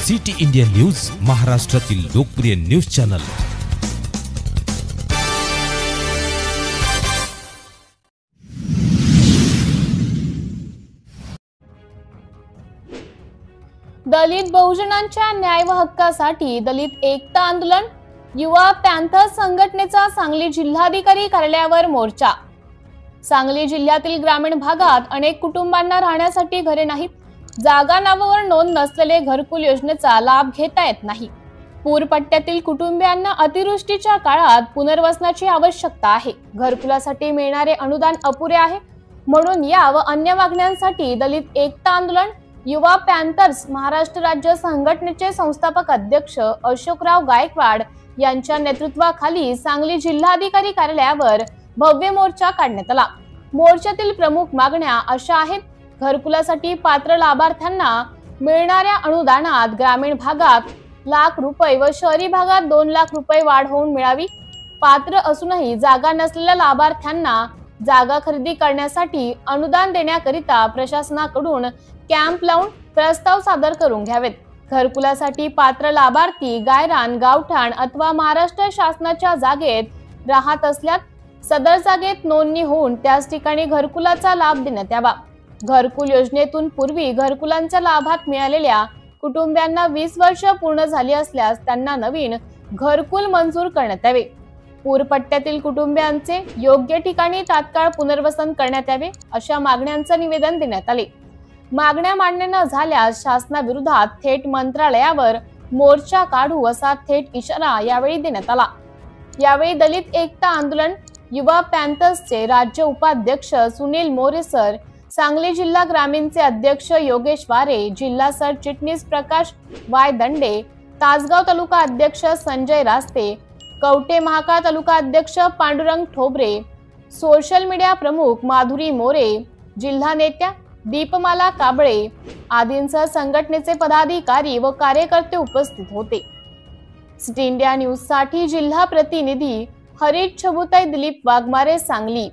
City India news, महाराष्ट्रातील लोकप्रिय news channel. दलित बहुजनांच्या न्याय व हक्कासाठी दलित एकता आंदोलन, युवा पॅंथर संघटनेचा सांगली जिल्हाधिकारी कार्यालयावर मोर्चा। सांगली जिल्ह्यातील ग्रामीण भागात अनेक कुटुंबांना राहण्यासाठी घरे नाहीत। जागा नावावर नोंद नसलेले घरकुल योजनेचा लाभ घेता येत नाही। पूरपट्ट्यातील कुटुंबियांना अतिवृष्टीच्या काळात पुनर्वसनाची आवश्यकता आहे। घरकुलासाठी मिळणारे अनुदान अपुरे आहे, म्हणून या व अन्य मागण्यांसाठी दलित एकता आंदोलन, युवा पॅंथर्स महाराष्ट्र राज्य संघटनेचे संस्थापक अध्यक्ष अशोकराव गायकवाड यांच्या नेतृत्वाखाली सांगली जिल्हाधिकारी कार्यालयावर भव्य मोर्चा काढण्यात आला। मोर्चातील प्रमुख मागण्या अशा आहेत: घरकुलासाठी पात्र लाभार्थ्यांना मिळणाऱ्या अनुदानात ग्रामीण भागात ₹1,00,000 व शहरी भागात ₹2,00,000 वाढ होऊन मिळावी। पात्र असूनही जागा नसलेल्या लाभार्थ्यांना जागा खरेदी करण्यासाठी अनुदान देण्याकरिता प्रशासनाकडून कॅम्प लावून प्रस्ताव सादर करून घ्यावेत। घरकुलासाठी पात्र लाभार्थी गायरान, गावठाण अथवा महाराष्ट्र शासनाच्या जागेत राहत असल्यास सदर जागेत नोंदणी होऊन त्याच ठिकाणी घरकुलाचा लाभ देण्यात यावा। घरकुल योजनेतून पूर्वी घरकुलांच्या लाभात मिळालेल्या कुटुंबियांना 20 वर्ष पूर्ण झाली असल्यास त्यांना नवीन घरकुल मंजूर करण्यात यावे। पूरपट्ट्यातील कुटुंबियांचे योग्य ठिकाणी तात्काळ पुनर्वसन करण्यात यावे, अशा मागण्यांचे निवेदन देण्यात आले। मागण्या मान्य न झाल्यास शासनाविरोधात थेट मंत्रालयावर मोर्चा काढू असा थेट इशारा यावेळी देण्यात आला। यावेळी दलित एकता आंदोलन, युवा पॅंथर्सचे राज्य उपाध्यक्ष सुनील मोरे सर, सांगली जिल्हा ग्रामीणचे अध्यक्ष योगेश वारे, जिल्हा सरचिटणीस प्रकाश वाय दंडे, तासगाव तालुका अध्यक्ष संजय रास्ते, कवठे महाकाळ तालुका अध्यक्ष पांडुरंग ठोबरे, सोशल मीडिया प्रमुख माधुरी मोरे, जिल्हा नेत्या दीपमाला काबळे आदींसह संघटनेचे पदाधिकारी व कार्यकर्ते उपस्थित होते। सिटी इंडिया न्यूज साठी जिल्हा प्रतिनिधी हरीश छबुताई, दिलीप वाघमारे, सांगली।